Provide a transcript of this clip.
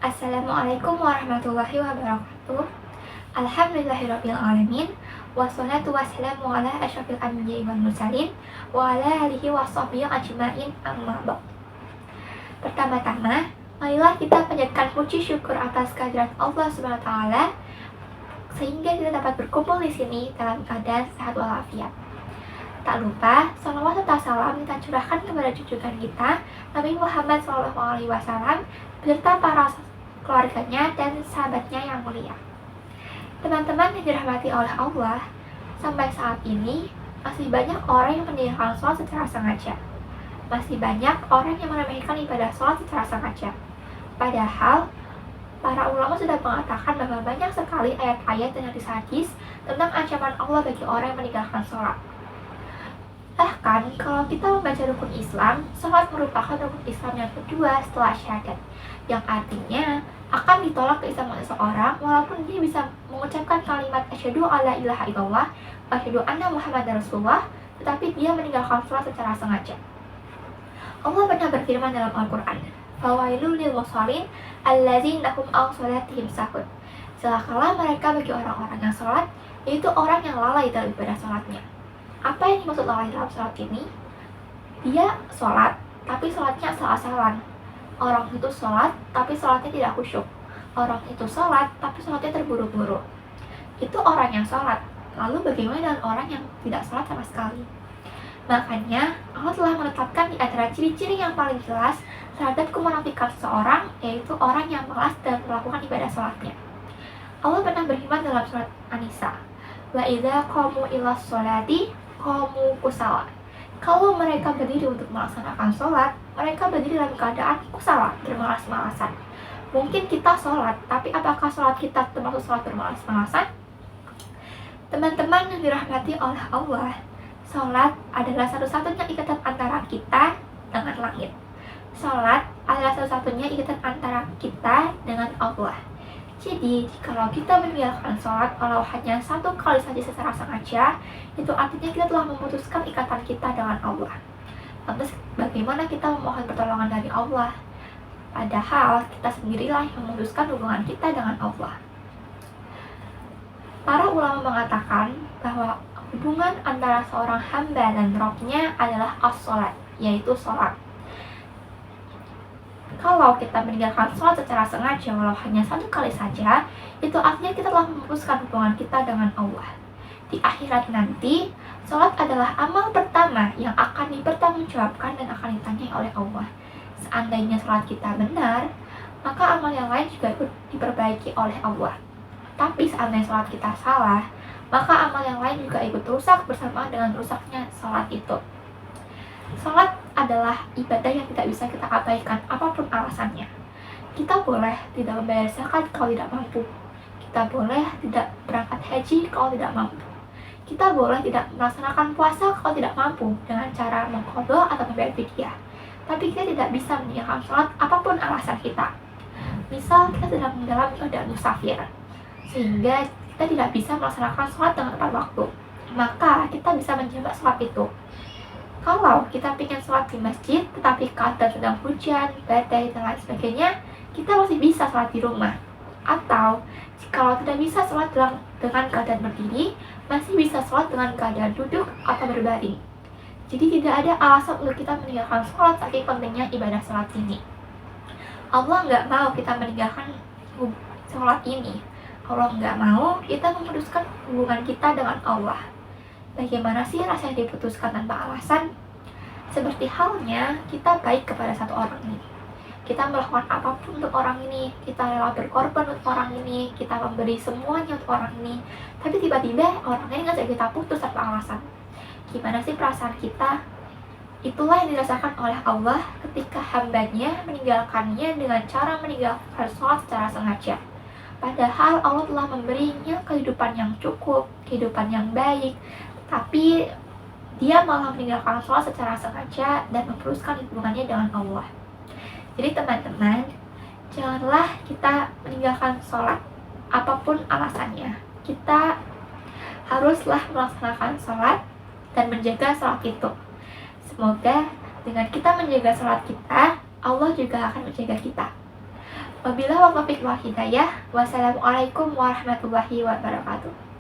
Assalamualaikum warahmatullahi wabarakatuh. Alhamdulillahirrabbilalamin. Wassalatu wassalamu ala asyrafil anbiya'i wal mursalin wa ala alihi washabbihi ajma'in, amma ba'd. Pertama-tama, marilah kita panjatkan puji syukur atas kehadirat Allah Subhanahu wa taala sehingga kita dapat berkumpul di sini dalam keadaan sehat walafiat. Tak lupa, salawat serta salam kita curahkan kepada junjungan kita Nabi Muhammad SAW beserta para keluarganya dan sahabatnya yang mulia. Teman-teman yang dirahmati oleh Allah, sampai saat ini masih banyak orang yang meninggalkan sholat secara sengaja. Masih banyak orang yang meremehkan ibadah sholat secara sengaja. Padahal para ulama sudah mengatakan bahwa banyak sekali ayat-ayat dan hadis-hadis tentang ancaman Allah bagi orang yang meninggalkan sholat. Bahkan kalau kita membaca rukun Islam, sholat merupakan rukun Islam yang kedua setelah syahadat, yang artinya akan ditolak keislaman seseorang walaupun dia bisa mengucapkan kalimat asyhadu alla ilaha illallah wa asyhadu anna muhammadar rasulullah, tetapi dia meninggalkan sholat secara sengaja. Allah pernah berfirman dalam Al-Quran, fawailul lil musallin allazina hum an sholatihim sahun. Celakalah mereka bagi orang-orang yang sholat, yaitu orang yang lalai dalam ibadah sholatnya. Apa yang dimaksud lalai dalam sholat ini? Dia sholat, tapi sholatnya asal-asalan. Orang itu sholat, tapi sholatnya tidak khusyuk. Orang itu sholat, tapi sholatnya terburu-buru. Itu orang yang sholat. Lalu bagaimana dengan orang yang tidak sholat sama sekali? Makanya Allah telah menetapkan di antara ciri-ciri yang paling jelas terhadap kemunafikan seseorang, yaitu orang yang malas dalam melakukan ibadah sholatnya. Allah pernah berfirman dalam surat An-Nisa, wa idza qamu ila sholati qamu kusala. Kalau mereka berdiri untuk melaksanakan sholat, mereka berdiri dalam keadaan kusala, bermalas-malasan. Mungkin kita sholat, tapi apakah sholat kita termasuk sholat bermalas-malasan? Teman-teman yang dirahmati oleh Allah, sholat adalah satu-satunya ikatan antara kita dengan langit. Sholat adalah satu-satunya ikatan antara kita dengan Allah. Jadi, jikalau kita meninggalkan sholat walau hanya satu kali saja secara sengaja, itu artinya kita telah memutuskan ikatan kita dengan Allah. Lantas, bagaimana kita memohon pertolongan dari Allah? Padahal, kita sendirilah yang memutuskan hubungan kita dengan Allah. Para ulama mengatakan bahwa hubungan antara seorang hamba dan Rabb-nya adalah as-sholat, yaitu sholat. Kalau kita meninggalkan sholat secara sengaja walau hanya satu kali saja, itu artinya kita telah memutuskan hubungan kita dengan Allah. Di akhirat nanti, sholat adalah amal pertama yang akan dipertanggungjawabkan dan akan ditanyai oleh Allah. Seandainya sholat kita benar, maka amal yang lain juga ikut diperbaiki oleh Allah. Tapi seandainya sholat kita salah, maka amal yang lain juga ikut rusak bersama dengan rusaknya sholat itu. Sholat adalah ibadah yang tidak bisa kita abaikan apapun alasannya. Kita boleh tidak membayar zakat kalau tidak mampu. Kita boleh tidak berangkat haji kalau tidak mampu. Kita boleh tidak melaksanakan puasa kalau tidak mampu dengan cara mengqadha atau membayar fidyah. Tapi kita tidak bisa meninggalkan sholat apapun alasan kita. Misal kita sedang mengalami keadaan musafir, sehingga kita tidak bisa melaksanakan sholat dengan tepat waktu, maka kita bisa menjamak sholat itu. Kalau kita ingin sholat di masjid, tetapi keadaan sedang hujan, badai, dan lain sebagainya, kita masih bisa sholat di rumah. Atau, kalau tidak bisa sholat dengan keadaan berdiri, masih bisa sholat dengan keadaan duduk atau berbaring. Jadi tidak ada alasan untuk kita meninggalkan sholat saking pentingnya ibadah sholat ini. Allah nggak mau kita meninggalkan sholat ini. Allah nggak mau kita memutuskan hubungan kita dengan Allah. Bagaimana sih rasanya diputuskan tanpa alasan? Seperti halnya kita baik kepada satu orang ini. Kita melakukan apapun untuk orang ini, kita rela berkorban untuk orang ini, kita memberi semuanya untuk orang ini. Tapi tiba-tiba orang ini ngajak kita putus tanpa alasan. Gimana sih perasaan kita? Itulah yang dirasakan oleh Allah ketika hambanya meninggalkannya dengan cara meninggalkan sholat secara sengaja. Padahal Allah telah memberinya kehidupan yang cukup, kehidupan yang baik, tapi dia malah meninggalkan sholat secara sengaja dan memutuskan hubungannya dengan Allah. Jadi teman-teman, janganlah kita meninggalkan sholat apapun alasannya. Kita haruslah melaksanakan sholat dan menjaga sholat itu. Semoga dengan kita menjaga sholat kita, Allah juga akan menjaga kita. Wabillahi taufiq wal hidayah. Wassalamualaikum warahmatullahi wabarakatuh.